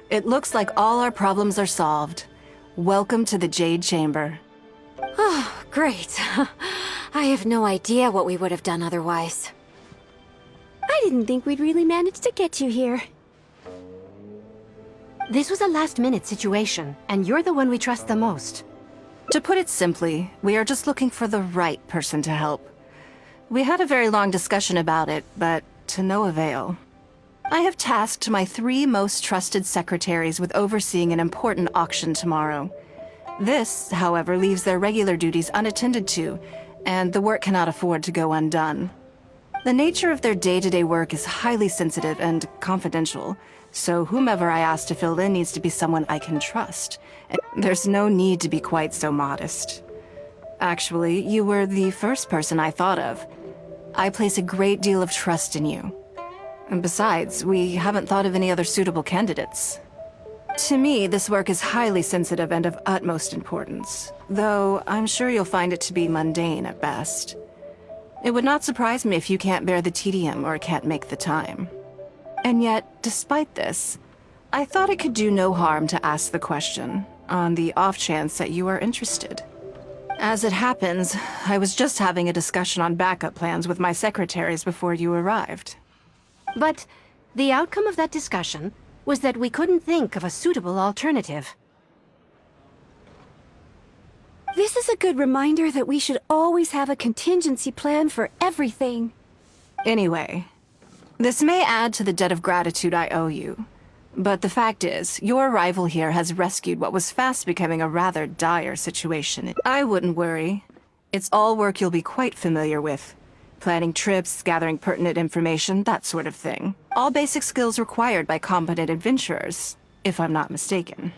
It looks like all our problems are solved. Welcome to the Jade Chamber. Oh, great. I have no idea what we would have done otherwise. I didn't think we'd really manage to get you here. This was a last-minute situation, and you're the one we trust the most. To put it simply, we are just looking for the right person to help. We had a very long discussion about it, but to no avail. I have tasked my 3 most trusted secretaries with overseeing an important auction tomorrow. This, however, leaves their regular duties unattended to, and the work cannot afford to go undone. The nature of their day-to-day work is highly sensitive and confidential, so whomever I ask to fill in needs to be someone I can trust. There's no need to be quite so modest. Actually, you were the first person I thought of. I place a great deal of trust in you. And besides, we haven't thought of any other suitable candidates. To me, this work is highly sensitive and of utmost importance, though I'm sure you'll find it to be mundane at best. It would not surprise me if you can't bear the tedium or can't make the time. And yet, despite this, I thought it could do no harm to ask the question, on the off chance that you are interested. As it happens, I was just having a discussion on backup plans with my secretaries before you arrived. But the outcome of that discussion was that we couldn't think of a suitable alternative. This is a good reminder that we should always have a contingency plan for everything. Anyway, this may add to the debt of gratitude I owe you. But the fact is, your arrival here has rescued what was fast becoming a rather dire situation. I wouldn't worry. It's all work you'll be quite familiar with. Planning trips, gathering pertinent information, that sort of thing. All basic skills required by competent adventurers, if I'm not mistaken.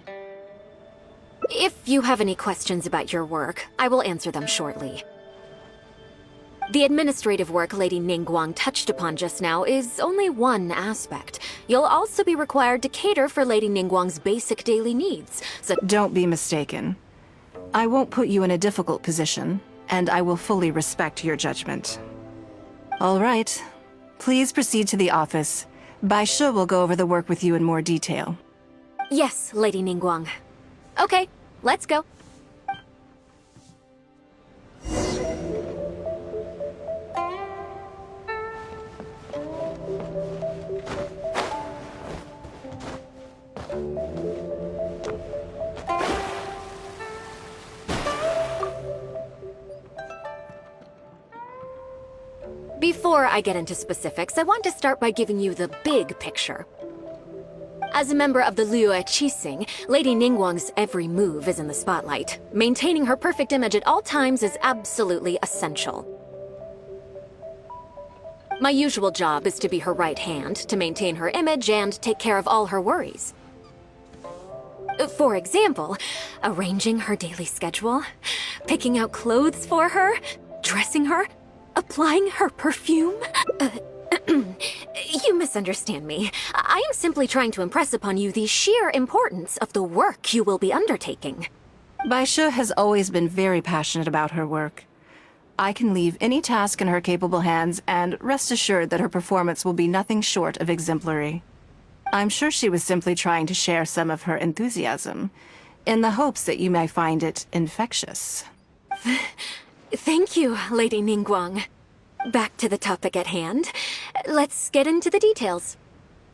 If you have any questions about your work, I will answer them shortly. The administrative work Lady Ningguang touched upon just now is only one aspect. You'll also be required to cater for Lady Ningguang's basic daily needs, so— Don't be mistaken. I won't put you in a difficult position, and I will fully respect your judgment. All right. Please proceed to the office. Bai Shi will go over the work with you in more detail. Yes, Lady Ningguang. Okay, let's go. Before I get into specifics, I want to start by giving you the big picture. As a member of the Liyue Qixing, Lady Ningguang's every move is in the spotlight. Maintaining her perfect image at all times is absolutely essential. My usual job is to be her right hand, to maintain her image and take care of all her worries. For example, arranging her daily schedule, picking out clothes for her, dressing her, applying her perfume. You misunderstand me. I am simply trying to impress upon you the sheer importance of the work you will be undertaking. Bai Shi has always been very passionate about her work. I can leave any task in her capable hands, and rest assured that her performance will be nothing short of exemplary. I'm sure she was simply trying to share some of her enthusiasm, in the hopes that you may find it infectious. Thank you, Lady Ningguang. Back to the topic at hand. Let's get into the details.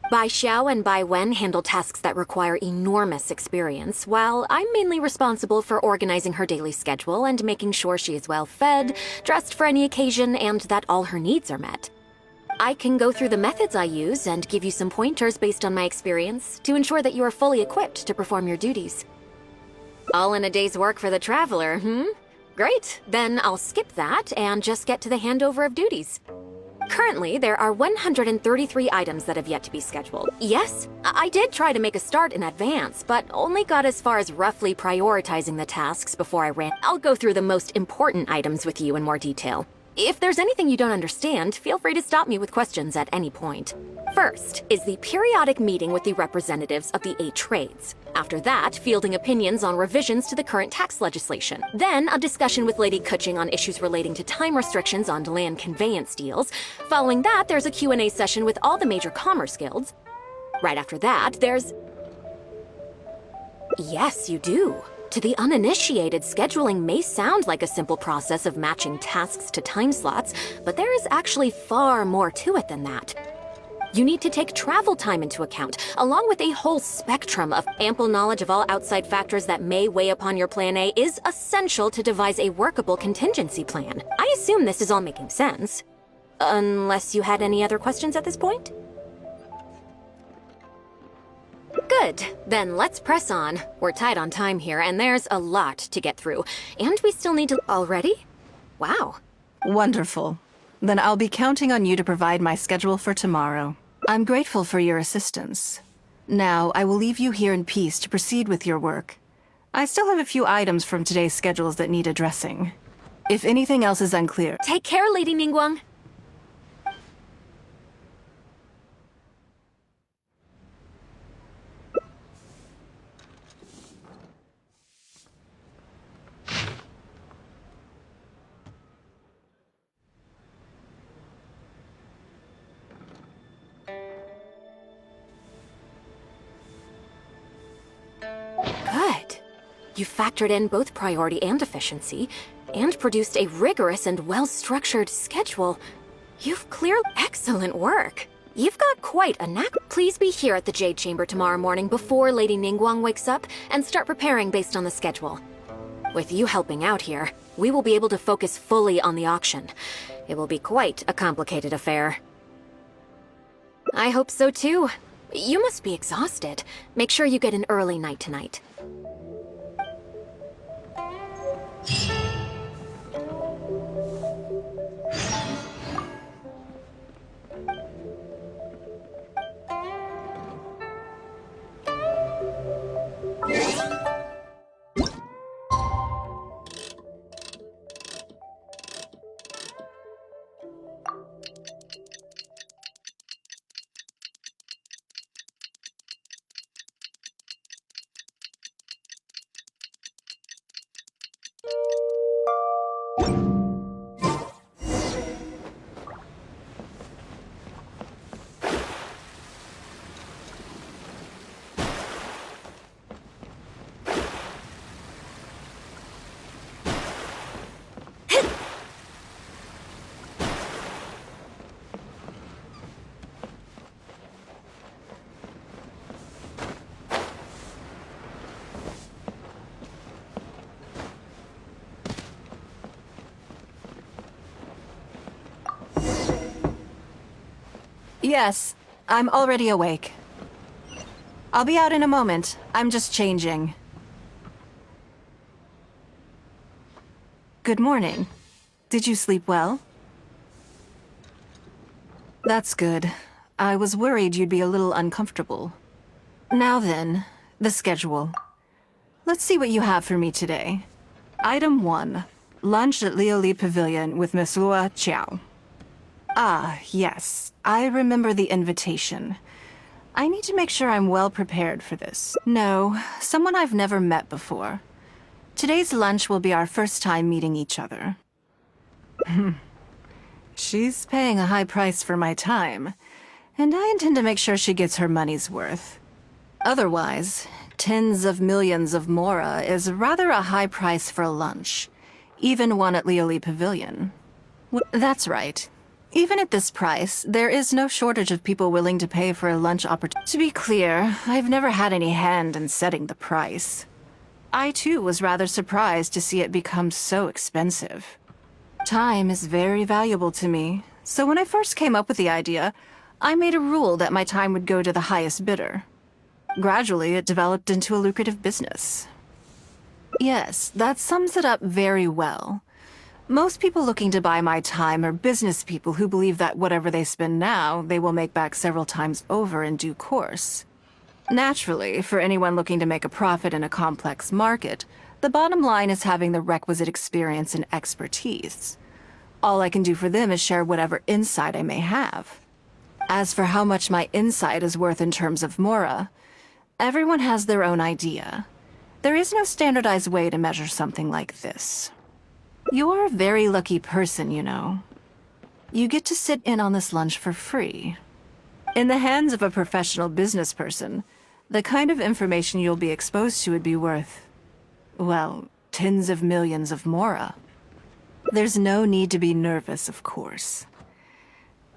Bai Xiao and Bai Wen handle tasks that require enormous experience, while I'm mainly responsible for organizing her daily schedule and making sure she is well fed, dressed for any occasion, and that all her needs are met. I can go through the methods I use and give you some pointers based on my experience to ensure that you are fully equipped to perform your duties. All in a day's work for the traveler, Great, then I'll skip that and just get to the handover of duties. Currently, there are 133 items that have yet to be scheduled. Yes, I did try to make a start in advance, but only got as far as roughly prioritizing the tasks before I ran. I'll go through the most important items with you in more detail. If there's anything you don't understand, feel free to stop me with questions at any point. First is the periodic meeting with the representatives of the 8 trades. After that, fielding opinions on revisions to the current tax legislation. Then, a discussion with Lady Kuching on issues relating to time restrictions on land conveyance deals. Following that, there's a Q&A session with all the major commerce guilds. Right after that, there's... Yes, you do. To the uninitiated, scheduling may sound like a simple process of matching tasks to time slots, but there is actually far more to it than that. You need to take travel time into account, along with a whole spectrum of ample knowledge of all outside factors that may weigh upon your Plan A is essential to devise a workable contingency plan. I assume this is all making sense. Unless you had any other questions at this point? Good. Then let's press on. We're tight on time here, and there's a lot to get through. And we still need to... Already? Wow. Wonderful. Then I'll be counting on you to provide my schedule for tomorrow. I'm grateful for your assistance. Now, I will leave you here in peace to proceed with your work. I still have a few items from today's schedules that need addressing. If anything else is unclear... Take care, Lady Ningguang. Good. You factored in both priority and efficiency, and produced a rigorous and well-structured schedule. You've cleared excellent work. You've got quite a knack. Please be here at the Jade Chamber tomorrow morning before Lady Ningguang wakes up and start preparing based on the schedule. With you helping out here, we will be able to focus fully on the auction. It will be quite a complicated affair. I hope so too. You must be exhausted. Make sure you get an early night tonight. Yes, I'm already awake. I'll be out in a moment. I'm just changing. Good morning. Did you sleep well? That's good. I was worried you'd be a little uncomfortable. Now then, the schedule. Let's see what you have for me today. Item 1. Lunch at Lioli Pavilion with Miss Lua Chiao. Ah, yes. I remember the invitation. I need to make sure I'm well prepared for this. No, someone I've never met before. Today's lunch will be our first time meeting each other. She's paying a high price for my time, and I intend to make sure she gets her money's worth. Otherwise, tens of millions of mora is rather a high price for lunch, even one at Lioli Pavilion. That's right. Even at this price, there is no shortage of people willing to pay for a lunch opportunity. To be clear, I've never had any hand in setting the price. I too was rather surprised to see it become so expensive. Time is very valuable to me, so when I first came up with the idea, I made a rule that my time would go to the highest bidder. Gradually, it developed into a lucrative business. Yes, that sums it up very well. Most people looking to buy my time are business people who believe that whatever they spend now, they will make back several times over in due course. Naturally, for anyone looking to make a profit in a complex market, the bottom line is having the requisite experience and expertise. All I can do for them is share whatever insight I may have. As for how much my insight is worth in terms of mora, everyone has their own idea. There is no standardized way to measure something like this. You're a very lucky person, you know. You get to sit in on this lunch for free. In the hands of a professional business person, the kind of information you'll be exposed to would be worth, well, tens of millions of mora. There's no need to be nervous, of course.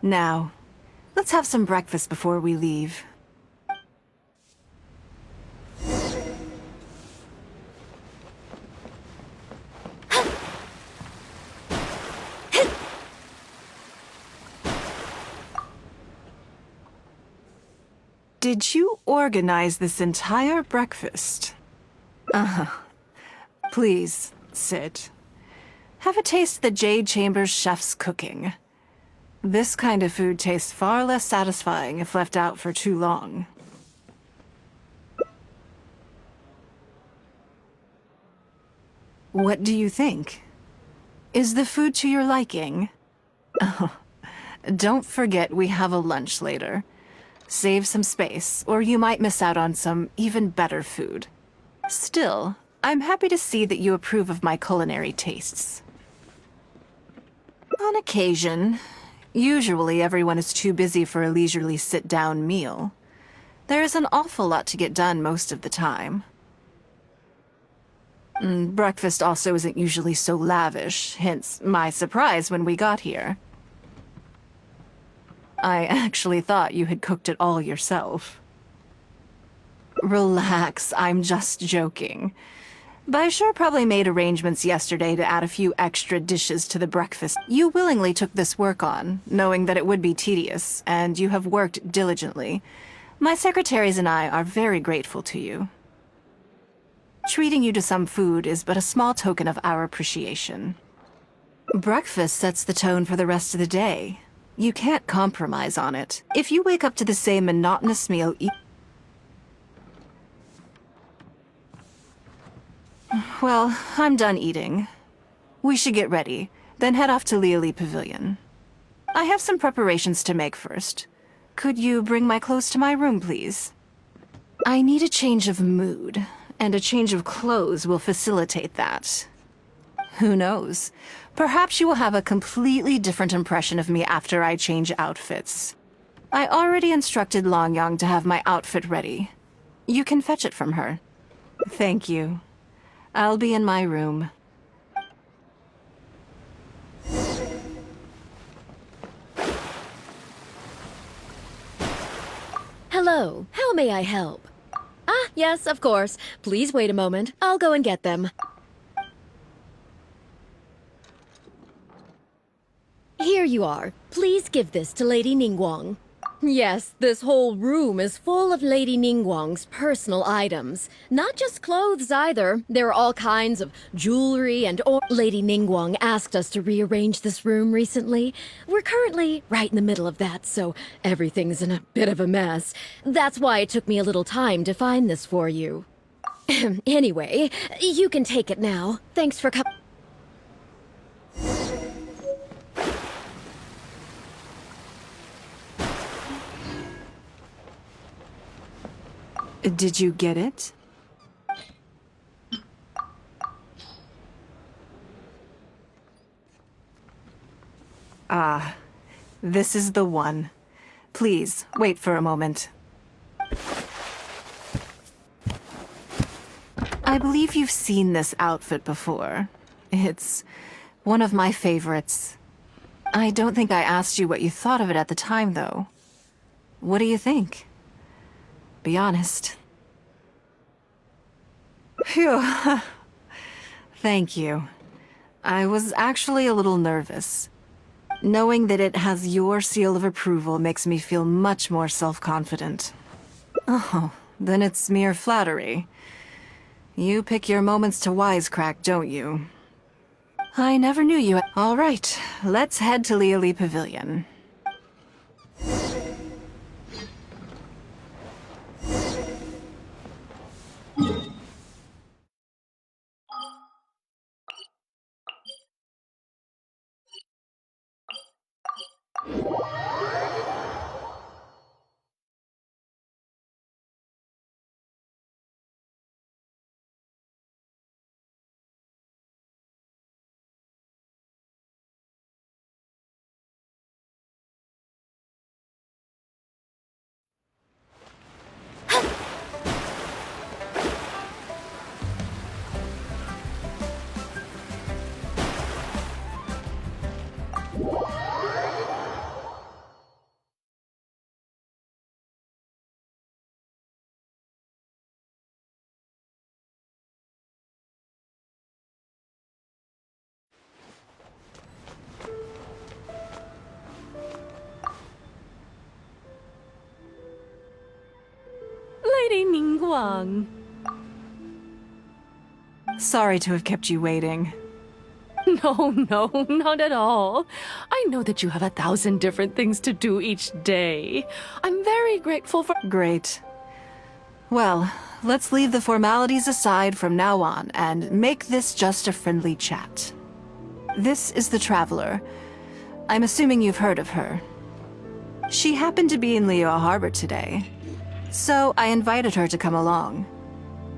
Now, let's have some breakfast before we leave. Did you organize this entire breakfast? Uh-huh. Please, sit. Have a taste of the Jade Chamber's chef's cooking. This kind of food tastes far less satisfying if left out for too long. What do you think? Is the food to your liking? Oh, don't forget we have a lunch later. Save some space, or you might miss out on some even better food. Still, I'm happy to see that you approve of my culinary tastes. On occasion. Usually everyone is too busy for a leisurely sit-down meal. There is an awful lot to get done most of the time. Breakfast also isn't usually so lavish, hence my surprise when we got here. I actually thought you had cooked it all yourself. Relax, I'm just joking. Baisha probably made arrangements yesterday to add a few extra dishes to the breakfast. You willingly took this work on, knowing that it would be tedious, and you have worked diligently. My secretaries and I are very grateful to you. Treating you to some food is but a small token of our appreciation. Breakfast sets the tone for the rest of the day. You can't compromise on it. If you wake up to the same monotonous meal Well, I'm done eating. We should get ready, then head off to Liali Pavilion. I have some preparations to make first. Could you bring my clothes to my room, please? I need a change of mood, and a change of clothes will facilitate that. Who knows? Perhaps you will have a completely different impression of me after I change outfits. I already instructed Longyang to have my outfit ready. You can fetch it from her. Thank you. I'll be in my room. Hello, how may I help? Ah, yes, of course. Please wait a moment. I'll go and get them. Here you are. Please give this to Lady Ningguang. Yes, this whole room is full of Lady Ningguang's personal items. Not just clothes either. There are all kinds of jewelry and Lady Ningguang asked us to rearrange this room recently. We're currently right in the middle of that, so everything's in a bit of a mess. That's why it took me a little time to find this for you. Anyway, you can take it now. Thanks for coming. Did you get it? Ah, this is the one. Please, wait for a moment. I believe you've seen this outfit before. It's one of my favorites. I don't think I asked you what you thought of it at the time, though. What do you think? Be honest. Phew. Thank you. I was actually a little nervous. Knowing that it has your seal of approval makes me feel much more self-confident. Oh, then it's mere flattery. You pick your moments to wisecrack, don't you? I never knew you. All right, let's head to Liali Pavilion. Ningguang. Sorry to have kept you waiting. No, not at all. I know that you have 1,000 different things to do each day. I'm very grateful for— Great. Well, let's leave the formalities aside from now on and make this just a friendly chat. This is the Traveler. I'm assuming you've heard of her. She happened to be in Liyue Harbor today, so I invited her to come along.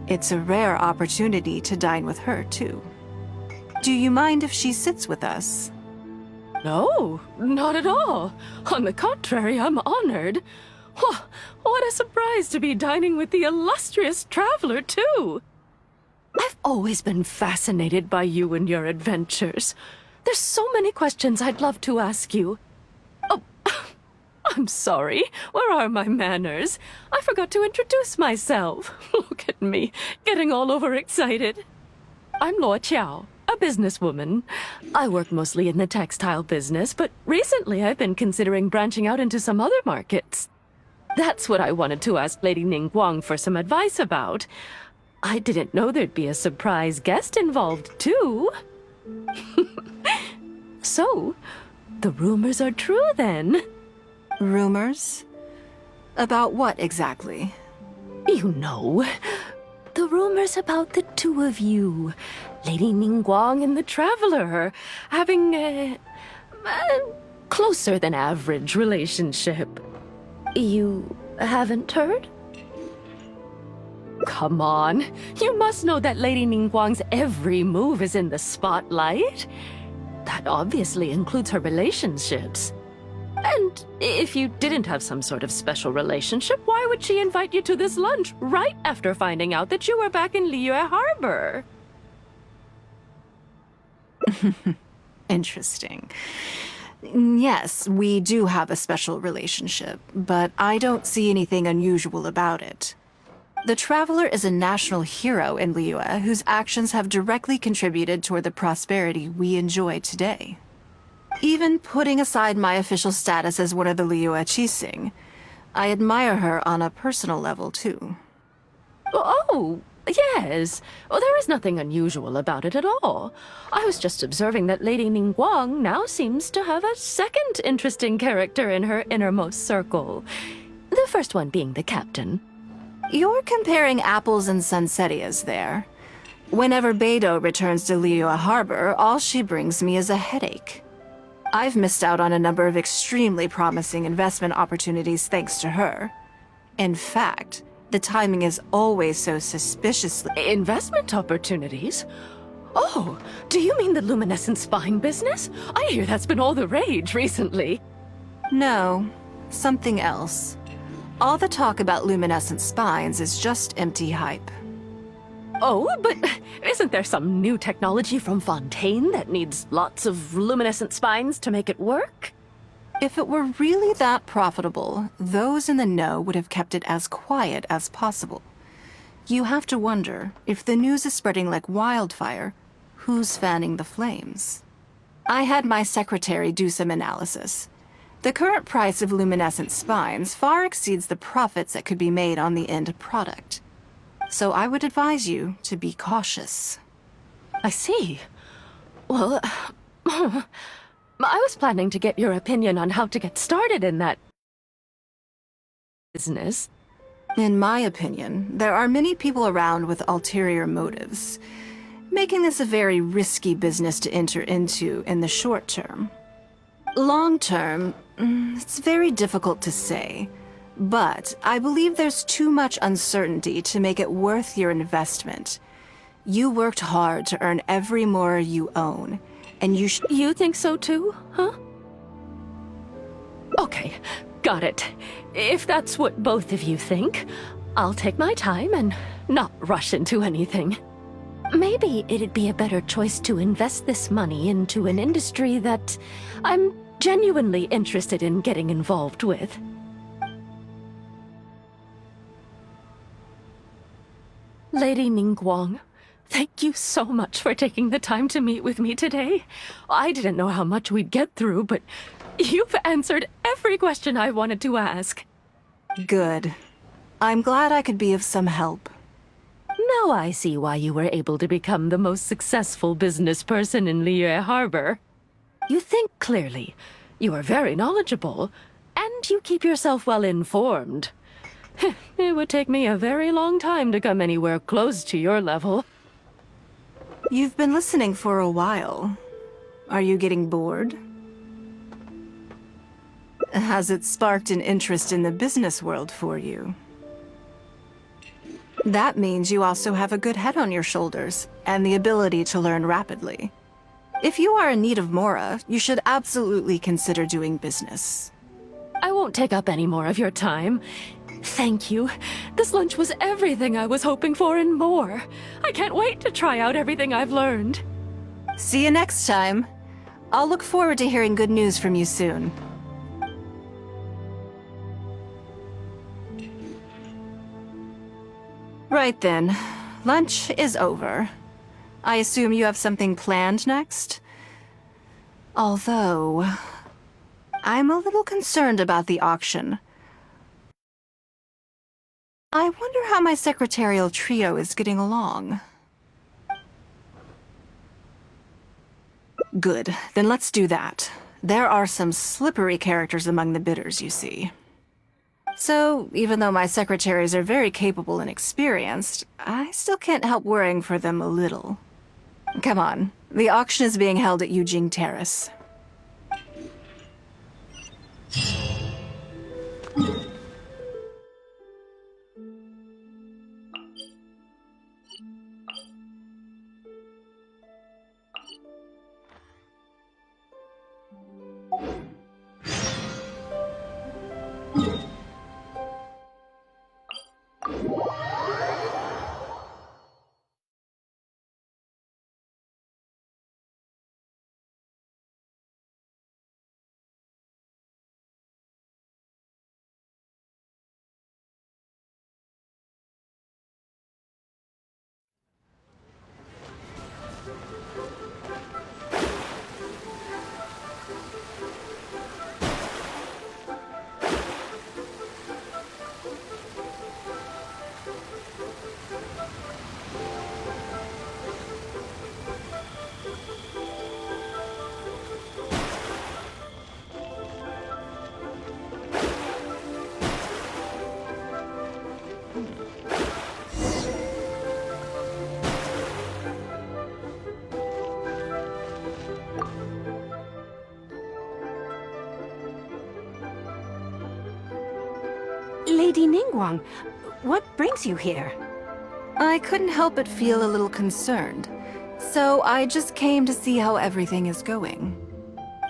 It's a rare opportunity to dine with her, too. Do you mind if she sits with us? No, not at all. On the contrary, I'm honored. What a surprise to be dining with the illustrious Traveler, too. I've always been fascinated by you and your adventures. There's so many questions I'd love to ask you. Oh, I'm sorry. Where are my manners? I forgot to introduce myself. Look at me, getting all overexcited. I'm Luo Qiao, a businesswoman. I work mostly in the textile business, but recently I've been considering branching out into some other markets. That's what I wanted to ask Lady Ningguang for some advice about. I didn't know there'd be a surprise guest involved, too. So, the rumors are true, then? Rumors? About what exactly? You know, the rumors about the two of you, Lady Ningguang and the Traveler, having a closer than average relationship. You haven't heard? Come on, you must know that Lady Ningguang's every move is in the spotlight. That obviously includes her relationships. And if you didn't have some sort of special relationship, why would she invite you to this lunch right after finding out that you were back in Liyue Harbor? Interesting. Yes, we do have a special relationship, but I don't see anything unusual about it. The Traveler is a national hero in Liyue whose actions have directly contributed toward the prosperity we enjoy today. Even putting aside my official status as one of the Liyue Qixing, I admire her on a personal level, too. Oh, yes. Well, there is nothing unusual about it at all. I was just observing that Lady Ningguang now seems to have a second interesting character in her innermost circle. The first one being the captain. You're comparing apples and sunsettias there. Whenever Beidou returns to Liyue Harbor, all she brings me is a headache. I've missed out on a number of extremely promising investment opportunities thanks to her. In fact, the timing is always so suspiciously— Investment opportunities? Oh, do you mean the luminescent spine business? I hear that's been all the rage recently. No, something else. All the talk about luminescent spines is just empty hype. Oh, but isn't there some new technology from Fontaine that needs lots of luminescent spines to make it work? If it were really that profitable, those in the know would have kept it as quiet as possible. You have to wonder, if the news is spreading like wildfire, who's fanning the flames? I had my secretary do some analysis. The current price of luminescent spines far exceeds the profits that could be made on the end product. So I would advise you to be cautious. I see. Well, I was planning to get your opinion on how to get started in that business. In my opinion, there are many people around with ulterior motives, making this a very risky business to enter into in the short term. Long term, it's very difficult to say, but I believe there's too much uncertainty to make it worth your investment. You worked hard to earn every more you own, and You think so too, huh? Okay, got it. If that's what both of you think, I'll take my time and not rush into anything. Maybe it'd be a better choice to invest this money into an industry that I'm genuinely interested in getting involved with. Lady Ningguang, thank you so much for taking the time to meet with me today. I didn't know how much we'd get through, but you've answered every question I wanted to ask. Good. I'm glad I could be of some help. Now I see why you were able to become the most successful business person in Liyue Harbor. You think clearly, you are very knowledgeable, and you keep yourself well informed. It would take me a very long time to come anywhere close to your level. You've been listening for a while. Are you getting bored? Has it sparked an interest in the business world for you? That means you also have a good head on your shoulders, and the ability to learn rapidly. If you are in need of Mora, you should absolutely consider doing business. I won't take up any more of your time. Thank you. This lunch was everything I was hoping for and more. I can't wait to try out everything I've learned. See you next time. I'll look forward to hearing good news from you soon. Right then. Lunch is over. I assume you have something planned next? Although, I'm a little concerned about the auction. I wonder how my secretarial trio is getting along. Good, then let's do that. There are some slippery characters among the bidders, you see. So, even though my secretaries are very capable and experienced, I still can't help worrying for them a little. Come on, the auction is being held at Yujing Terrace. Lady Ningguang, what brings you here? I couldn't help but feel a little concerned, so I just came to see how everything is going.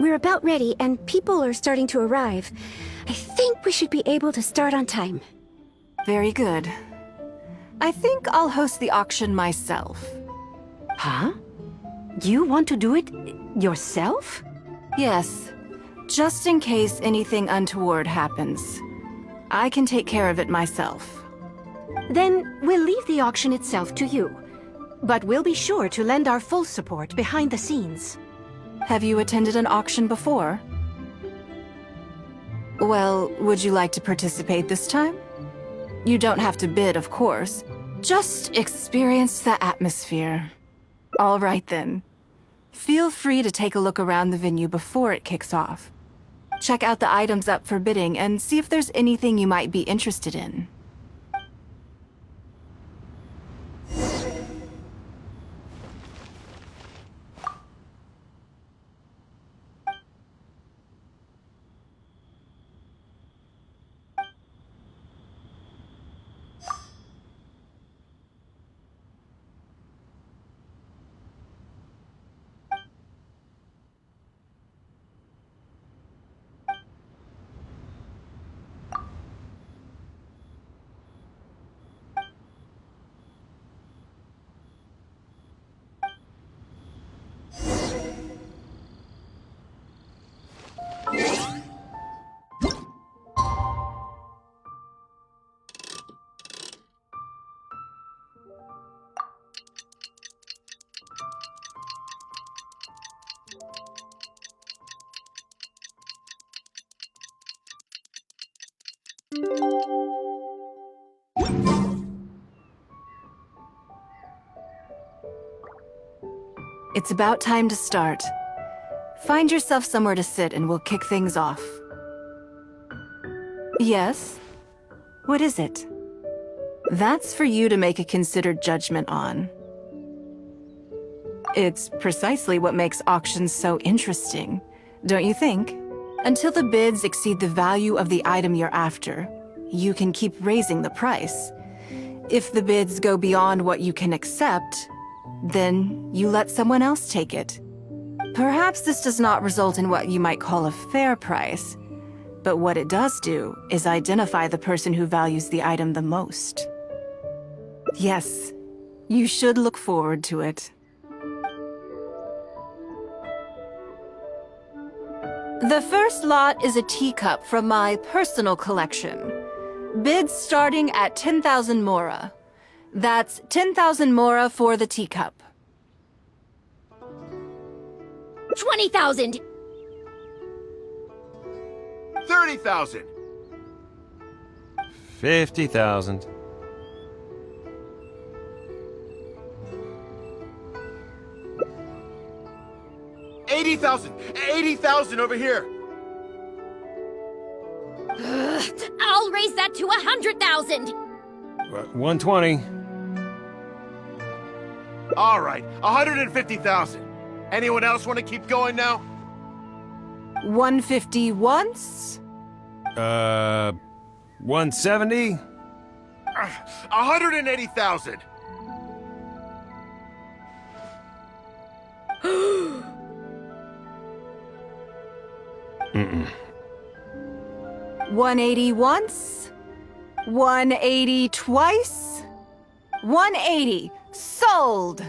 We're about ready, and people are starting to arrive. I think we should be able to start on time. Very good. I think I'll host the auction myself. Huh? You want to do it yourself? Yes, just in case anything untoward happens. I can take care of it myself. Then we'll leave the auction itself to you. But we'll be sure to lend our full support behind the scenes. Have you attended an auction before? Well, would you like to participate this time? You don't have to bid, of course. Just experience the atmosphere. All right then. Feel free to take a look around the venue before it kicks off. Check out the items up for bidding and see if there's anything you might be interested in. it's about time to start. Find yourself somewhere to sit and we'll kick things off. Yes? What is it? That's for you to make a considered judgment on. It's precisely what makes auctions so interesting, don't you think? Until the bids exceed the value of the item you're after, you can keep raising the price. If the bids go beyond what you can accept, then you let someone else take it. Perhaps this does not result in what you might call a fair price, but what it does do is identify the person who values the item the most. Yes, you should look forward to it. The first lot is a teacup from my personal collection. Bids starting at 10,000 mora. That's 10,000 mora for the teacup. 20,000! 30,000! 50,000. 80,000! 80,000 over here! I'll raise that to 100,000! 120. All right, 150,000. Anyone else want to keep going now? 150 once? 170? 180,000. Mm-mm. 180 once? 180 twice? 180. Sold!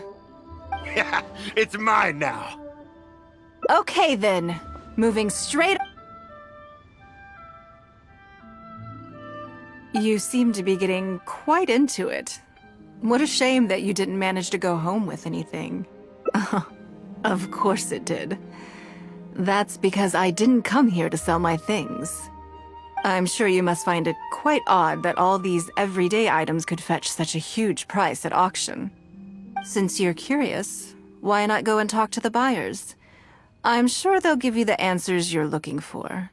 Yeah, it's mine now. Okay then, moving straight... You seem to be getting quite into it. What a shame that you didn't manage to go home with anything. Of course it did. That's because I didn't come here to sell my things. I'm sure you must find it quite odd that all these everyday items could fetch such a huge price at auction. Since you're curious, why not go and talk to the buyers? I'm sure they'll give you the answers you're looking for.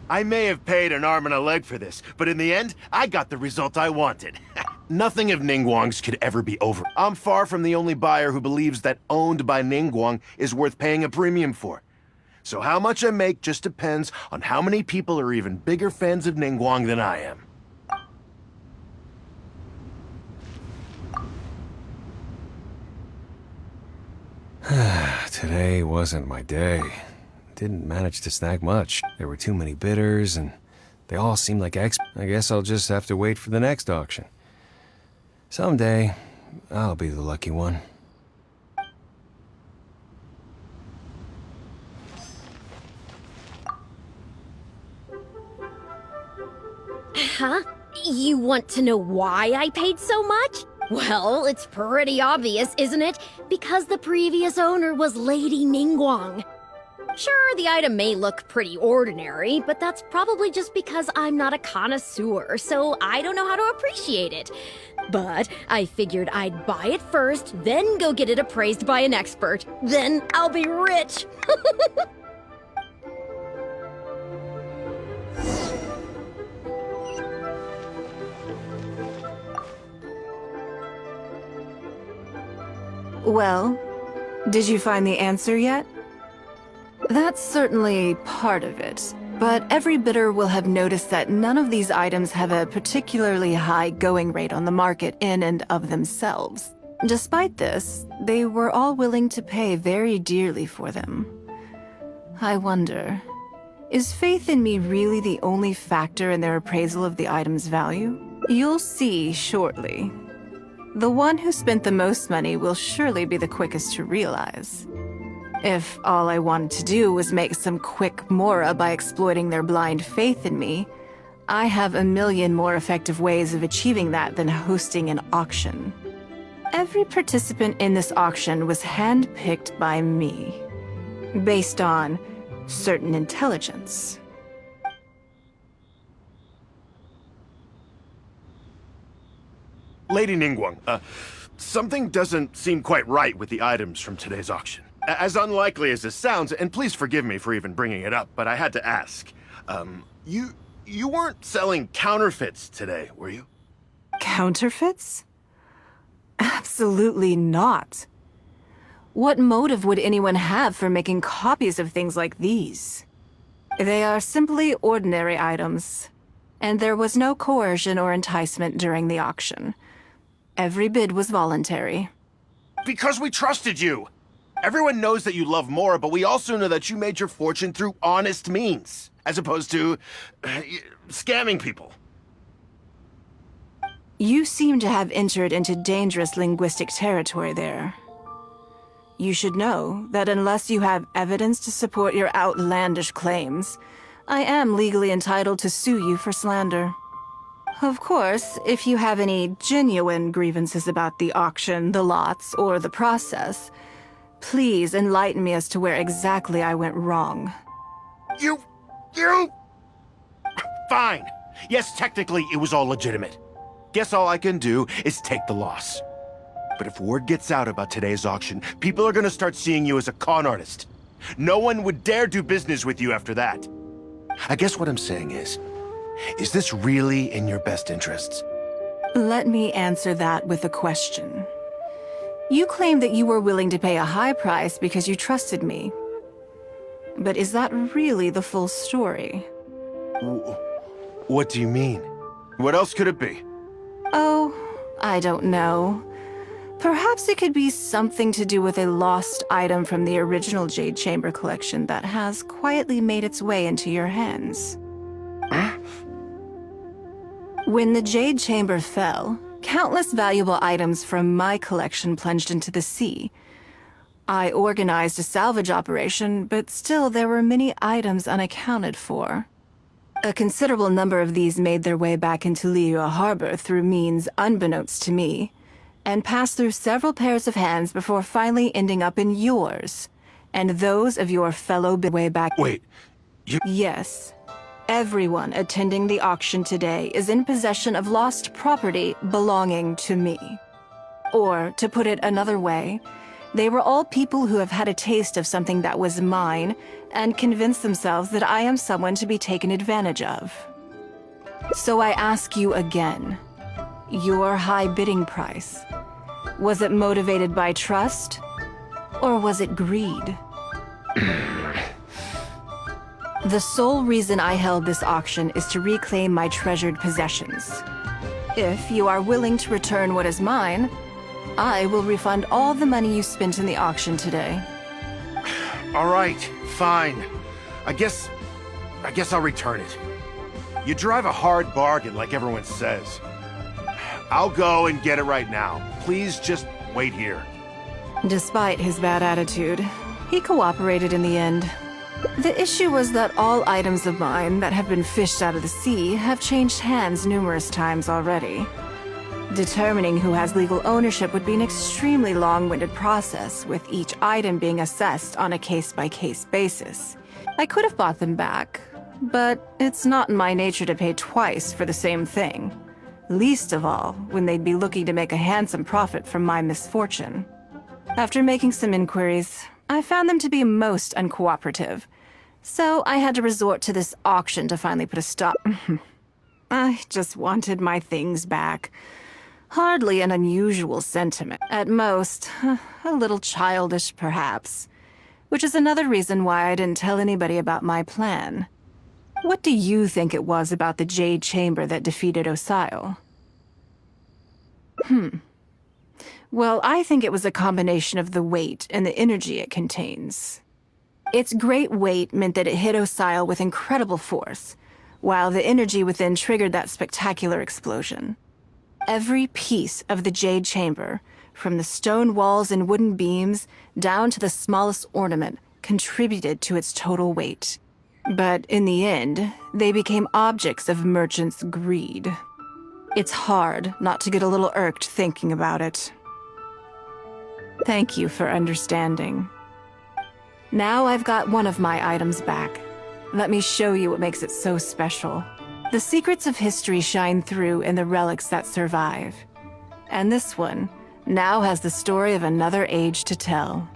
I may have paid an arm and a leg for this, but in the end, I got the result I wanted. Nothing of Ningguang's could ever be over. I'm far from the only buyer who believes that owned by Ningguang is worth paying a premium for. So how much I make just depends on how many people are even bigger fans of Ningguang than I am. Today wasn't my day. Didn't manage to snag much. There were too many bidders, and they all seemed like I guess I'll just have to wait for the next auction. Someday, I'll be the lucky one. Huh? You want to know why I paid so much? Well, it's pretty obvious, isn't it? Because the previous owner was Lady Ningguang. Sure, the item may look pretty ordinary, but that's probably just because I'm not a connoisseur, so I don't know how to appreciate it. But I figured I'd buy it first, then go get it appraised by an expert. Then I'll be rich! Well, did you find the answer yet? That's certainly part of it, but every bidder will have noticed that none of these items have a particularly high going rate on the market in and of themselves. Despite this, they were all willing to pay very dearly for them. I wonder, is faith in me really the only factor in their appraisal of the item's value? You'll see shortly. The one who spent the most money will surely be the quickest to realize. If all I wanted to do was make some quick mora by exploiting their blind faith in me, I have a million more effective ways of achieving that than hosting an auction. Every participant in this auction was handpicked by me, based on certain intelligence. Lady Ningguang, something doesn't seem quite right with the items from today's auction. As unlikely as this sounds, and please forgive me for even bringing it up, but I had to ask. You weren't selling counterfeits today, were you? Counterfeits? Absolutely not. What motive would anyone have for making copies of things like these? They are simply ordinary items, and there was no coercion or enticement during the auction. Every bid was voluntary. Because we trusted you! Everyone knows that you love more, but we also know that you made your fortune through honest means, as opposed to scamming people. You seem to have entered into dangerous linguistic territory there. You should know that unless you have evidence to support your outlandish claims, I am legally entitled to sue you for slander. Of course, if you have any genuine grievances about the auction, the lots, or the process, please enlighten me as to where exactly I went wrong. You... Fine. Yes, technically it was all legitimate. Guess all I can do is take the loss. But if word gets out about today's auction, people are gonna start seeing you as a con artist. No one would dare do business with you after that. I guess what I'm saying is this really in your best interests? Let me answer that with a question. You claim that you were willing to pay a high price because you trusted me. But is that really the full story? What do you mean? What else could it be? Oh, I don't know. Perhaps it could be something to do with a lost item from the original Jade Chamber collection that has quietly made its way into your hands. When the Jade Chamber fell, countless valuable items from my collection plunged into the sea. I organized a salvage operation, but still there were many items unaccounted for. A considerable number of these made their way back into Liyue Harbor through means unbeknownst to me, and passed through several pairs of hands before finally ending up in yours, and those of your fellow way back— Wait, Yes. Everyone attending the auction today is in possession of lost property belonging to me. Or, to put it another way, they were all people who have had a taste of something that was mine and convinced themselves that I am someone to be taken advantage of. So I ask you again, your high bidding price, was it motivated by trust, or was it greed? The sole reason I held this auction is to reclaim my treasured possessions. If you are willing to return what is mine, I will refund all the money you spent in the auction today. all right, fine. I guess I'll return it. You drive a hard bargain like everyone says. I'll go and get it right now. Please just wait here. Despite his bad attitude, he cooperated in the end. The issue was that all items of mine that have been fished out of the sea have changed hands numerous times already. Determining who has legal ownership would be an extremely long-winded process, with each item being assessed on a case-by-case basis. I could have bought them back, but it's not in my nature to pay twice for the same thing. Least of all, when they'd be looking to make a handsome profit from my misfortune. After making some inquiries, I found them to be most uncooperative, so I had to resort to this auction to finally put a stop. I just wanted my things back. Hardly an unusual sentiment. At most, a little childish perhaps. Which is another reason why I didn't tell anybody about my plan. What do you think it was about the Jade Chamber that defeated Osile? Well, I think it was a combination of the weight and the energy it contains. Its great weight meant that it hit Osile with incredible force, while the energy within triggered that spectacular explosion. Every piece of the Jade Chamber, from the stone walls and wooden beams down to the smallest ornament, contributed to its total weight. But in the end, they became objects of merchants' greed. It's hard not to get a little irked thinking about it. Thank you for understanding. Now I've got one of my items back. Let me show you what makes it so special. The secrets of history shine through in the relics that survive. And this one now has the story of another age to tell.